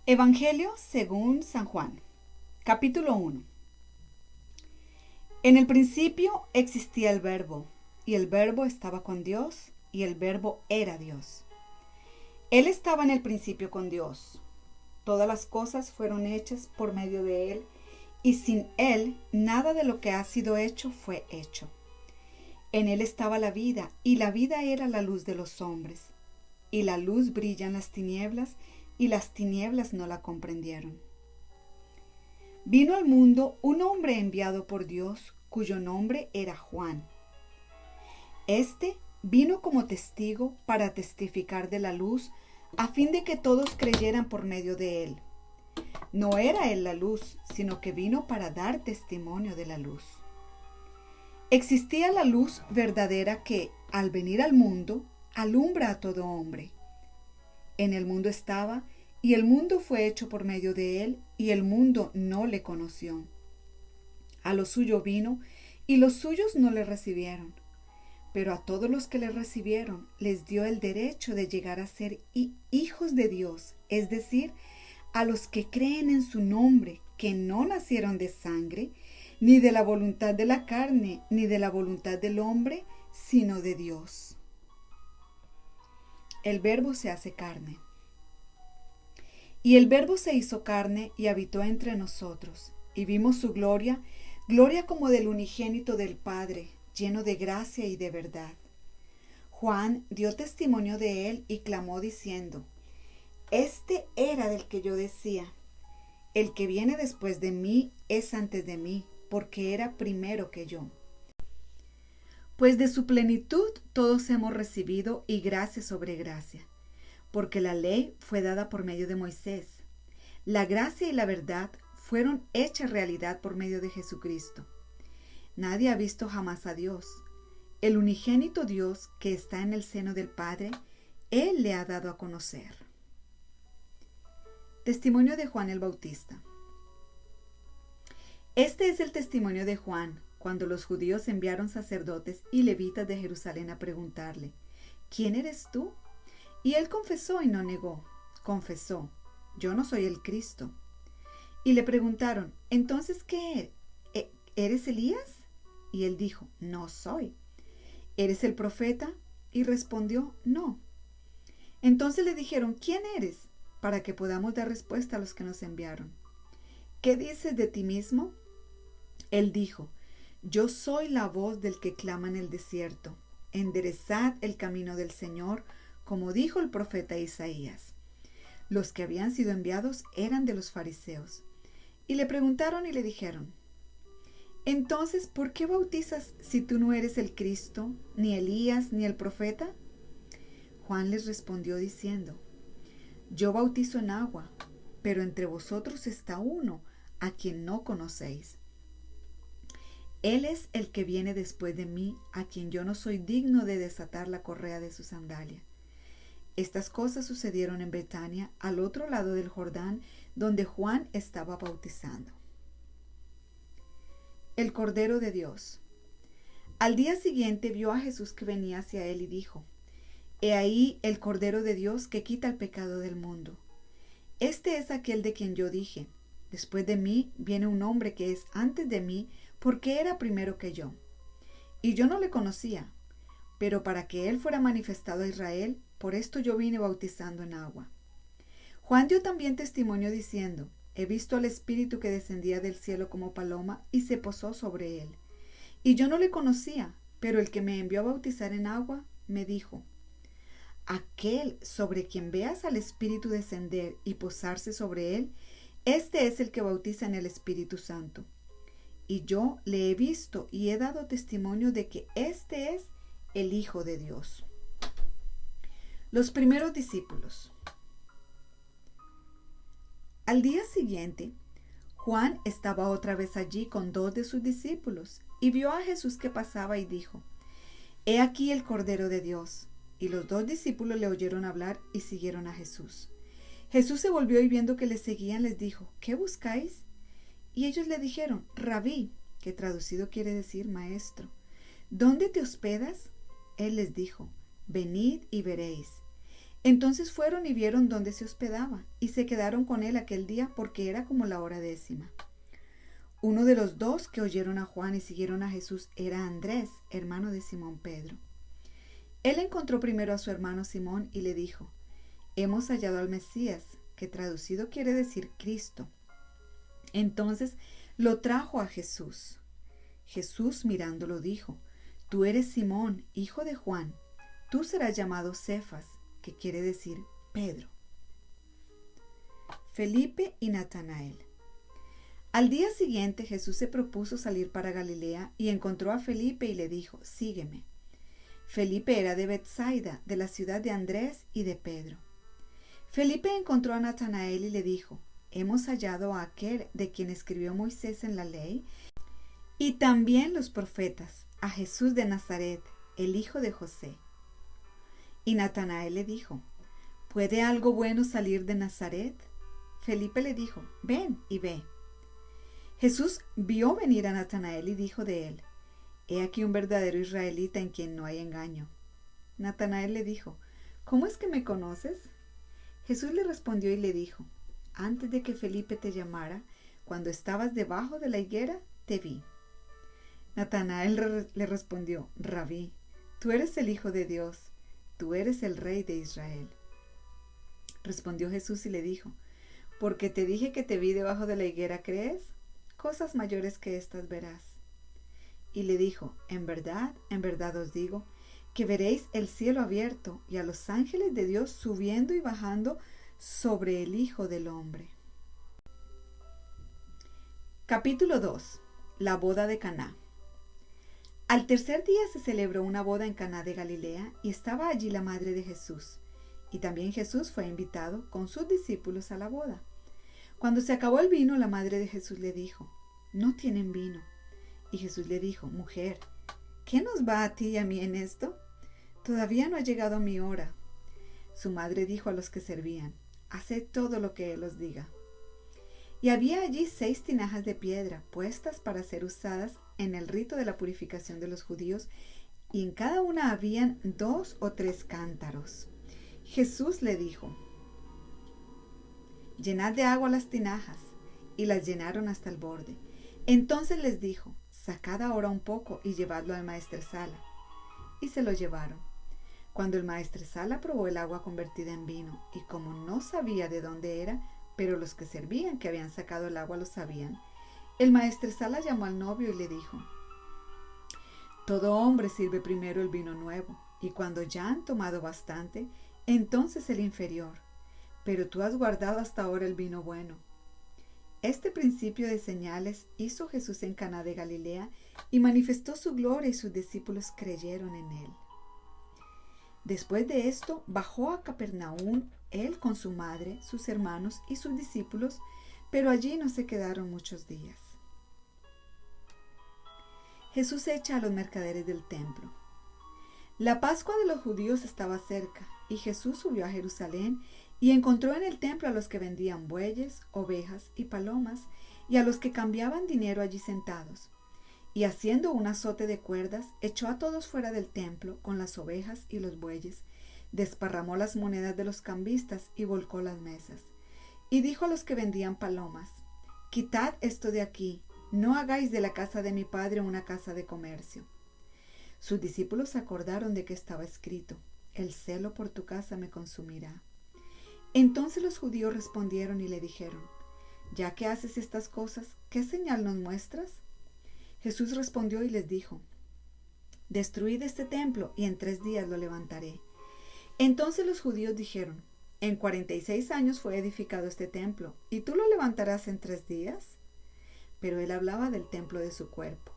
Evangelio según San Juan, capítulo 1. En el principio existía el Verbo, y el Verbo estaba con Dios, y el Verbo era Dios. Él estaba en el principio con Dios. Todas las cosas fueron hechas por medio de Él, y sin Él nada de lo que ha sido hecho fue hecho. En Él estaba la vida, y la vida era la luz de los hombres. Y la luz brilla en las tinieblas, y las tinieblas no la comprendieron. Vino al mundo un hombre enviado por Dios, cuyo nombre era Juan. Este vino como testigo para testificar de la luz, a fin de que todos creyeran por medio de él. No era él la luz, sino que vino para dar testimonio de la luz. Existía la luz verdadera que, al venir al mundo, alumbra a todo hombre. En el mundo estaba, y el mundo fue hecho por medio de él, y el mundo no le conoció. A lo suyo vino, y los suyos no le recibieron. Pero a todos los que le recibieron, les dio el derecho de llegar a ser hijos de Dios, es decir, a los que creen en su nombre, que no nacieron de sangre, ni de la voluntad de la carne, ni de la voluntad del hombre, sino de Dios. El Verbo se hace carne. Y el Verbo se hizo carne y habitó entre nosotros, y vimos su gloria, gloria como del unigénito del Padre, lleno de gracia y de verdad. Juan dio testimonio de él y clamó diciendo: Este era del que yo decía, el que viene después de mí es antes de mí, porque era primero que yo. Pues de su plenitud todos hemos recibido y gracia sobre gracia, porque la ley fue dada por medio de Moisés. La gracia y la verdad fueron hechas realidad por medio de Jesucristo. Nadie ha visto jamás a Dios. El unigénito Dios que está en el seno del Padre, Él le ha dado a conocer. Testimonio de Juan el Bautista. Este es el testimonio de Juan, cuando los judíos enviaron sacerdotes y levitas de Jerusalén a preguntarle: ¿Quién eres tú? Y él confesó y no negó. Confesó: Yo no soy el Cristo. Y le preguntaron: ¿Entonces qué? ¿Eres Elías? Y él dijo: No soy. ¿Eres el profeta? Y respondió: No. Entonces le dijeron: ¿Quién eres? Para que podamos dar respuesta a los que nos enviaron. ¿Qué dices de ti mismo? Él dijo: Yo soy la voz del que clama en el desierto. Enderezad el camino del Señor, como dijo el profeta Isaías. Los que habían sido enviados eran de los fariseos. Y le preguntaron y le dijeron: Entonces, ¿por qué bautizas si tú no eres el Cristo, ni Elías, ni el profeta? Juan les respondió diciendo: Yo bautizo en agua, pero entre vosotros está uno a quien no conocéis. Él es el que viene después de mí, a quien yo no soy digno de desatar la correa de su sandalia. Estas cosas sucedieron en Betania, al otro lado del Jordán, donde Juan estaba bautizando. El Cordero de Dios. Al día siguiente vio a Jesús que venía hacia él y dijo: He ahí el Cordero de Dios que quita el pecado del mundo. Este es aquel de quien yo dije: Después de mí viene un hombre que es antes de mí, porque era primero que yo. Y yo no le conocía, pero para que él fuera manifestado a Israel, por esto yo vine bautizando en agua. Juan dio también testimonio diciendo: He visto al Espíritu que descendía del cielo como paloma y se posó sobre él. Y yo no le conocía, pero el que me envió a bautizar en agua me dijo: Aquel sobre quien veas al Espíritu descender y posarse sobre él, este es el que bautiza en el Espíritu Santo. Y yo le he visto y he dado testimonio de que este es el Hijo de Dios. Los primeros discípulos. Al día siguiente, Juan estaba otra vez allí con 2 de sus discípulos y vio a Jesús que pasaba y dijo: He aquí el Cordero de Dios. Y los 2 discípulos le oyeron hablar y siguieron a Jesús. Jesús se volvió y viendo que le seguían les dijo: ¿Qué buscáis? Y ellos le dijeron: Rabí, que traducido quiere decir maestro, ¿dónde te hospedas? Él les dijo: Venid y veréis. Entonces fueron y vieron dónde se hospedaba, y se quedaron con él aquel día porque era como la hora 10. Uno de los dos que oyeron a Juan y siguieron a Jesús era Andrés, hermano de Simón Pedro. Él encontró primero a su hermano Simón y le dijo: hemos hallado al Mesías, que traducido quiere decir Cristo. Entonces lo trajo a Jesús. Jesús mirándolo dijo: tú eres Simón, hijo de Juan, tú serás llamado Cefas, que quiere decir Pedro. Felipe y Natanael. Al día siguiente Jesús se propuso salir para Galilea y encontró a Felipe y le dijo: sígueme. Felipe era de Betsaida, de la ciudad de Andrés y de Pedro. Felipe encontró a Natanael y le dijo: hemos hallado a aquel de quien escribió Moisés en la ley y también los profetas, a Jesús de Nazaret, el hijo de José. Y Natanael le dijo: ¿puede algo bueno salir de Nazaret? Felipe le dijo: ven y ve. Jesús vio venir a Natanael y dijo de él: he aquí un verdadero israelita en quien no hay engaño. Natanael le dijo: ¿cómo es que me conoces? Jesús le respondió y le dijo: antes de que Felipe te llamara, cuando estabas debajo de la higuera, te vi. Natanael le respondió: Rabí, tú eres el Hijo de Dios, tú eres el Rey de Israel. Respondió Jesús y le dijo: porque te dije que te vi debajo de la higuera, ¿crees? Cosas mayores que estas verás. Y le dijo: en verdad os digo, que veréis el cielo abierto y a los ángeles de Dios subiendo y bajando sobre el Hijo del Hombre. Capítulo 2. La boda de Caná. Al tercer día se celebró una boda en Caná de Galilea y estaba allí la madre de Jesús. Y también Jesús fue invitado con sus discípulos a la boda. Cuando se acabó el vino, la madre de Jesús le dijo: no tienen vino. Y Jesús le dijo: mujer, ¿qué nos va a ti y a mí en esto? Todavía no ha llegado mi hora. Su madre dijo a los que servían: haced todo lo que él os diga. Y había allí 6 tinajas de piedra puestas para ser usadas en el rito de la purificación de los judíos, y en cada una habían 2 o 3 cántaros. Jesús le dijo: llenad de agua las tinajas, y las llenaron hasta el borde. Entonces les dijo: sacad ahora un poco y llevadlo al maestresala. Y se lo llevaron. Cuando el maestresala probó el agua convertida en vino, y como no sabía de dónde era, pero los que servían que habían sacado el agua lo sabían, el maestresala llamó al novio y le dijo: todo hombre sirve primero el vino nuevo, y cuando ya han tomado bastante, entonces el inferior, pero tú has guardado hasta ahora el vino bueno. Este principio de señales hizo Jesús en Caná de Galilea y manifestó su gloria, y sus discípulos creyeron en él. Después de esto, bajó a Capernaum, él con su madre, sus hermanos y sus discípulos, pero allí no se quedaron muchos días. Jesús echa a los mercaderes del templo. La Pascua de los judíos estaba cerca, y Jesús subió a Jerusalén y encontró en el templo a los que vendían bueyes, ovejas y palomas, y a los que cambiaban dinero allí sentados. Y haciendo un azote de cuerdas, echó a todos fuera del templo con las ovejas y los bueyes, desparramó las monedas de los cambistas y volcó las mesas. Y dijo a los que vendían palomas: quitad esto de aquí, no hagáis de la casa de mi padre una casa de comercio. Sus discípulos se acordaron de que estaba escrito: el celo por tu casa me consumirá. Entonces los judíos respondieron y le dijeron: ya que haces estas cosas, ¿qué señal nos muestras? Jesús respondió y les dijo: destruid este templo y en 3 días lo levantaré. Entonces los judíos dijeron: en 46 años fue edificado este templo, ¿y tú lo levantarás en 3 días? Pero él hablaba del templo de su cuerpo.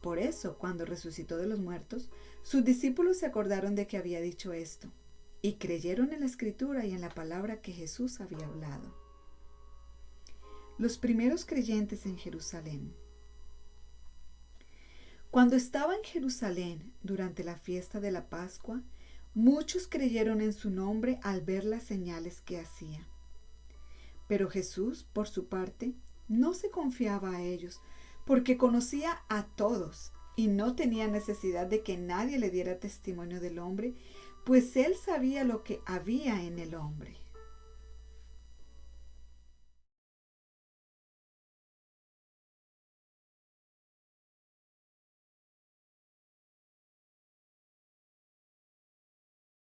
Por eso, cuando resucitó de los muertos, sus discípulos se acordaron de que había dicho esto, y creyeron en la Escritura y en la palabra que Jesús había hablado. Los primeros creyentes en Jerusalén. Cuando estaba en Jerusalén durante la fiesta de la Pascua, muchos creyeron en su nombre al ver las señales que hacía. Pero Jesús, por su parte, no se confiaba a ellos, porque conocía a todos y no tenía necesidad de que nadie le diera testimonio del hombre, pues él sabía lo que había en el hombre.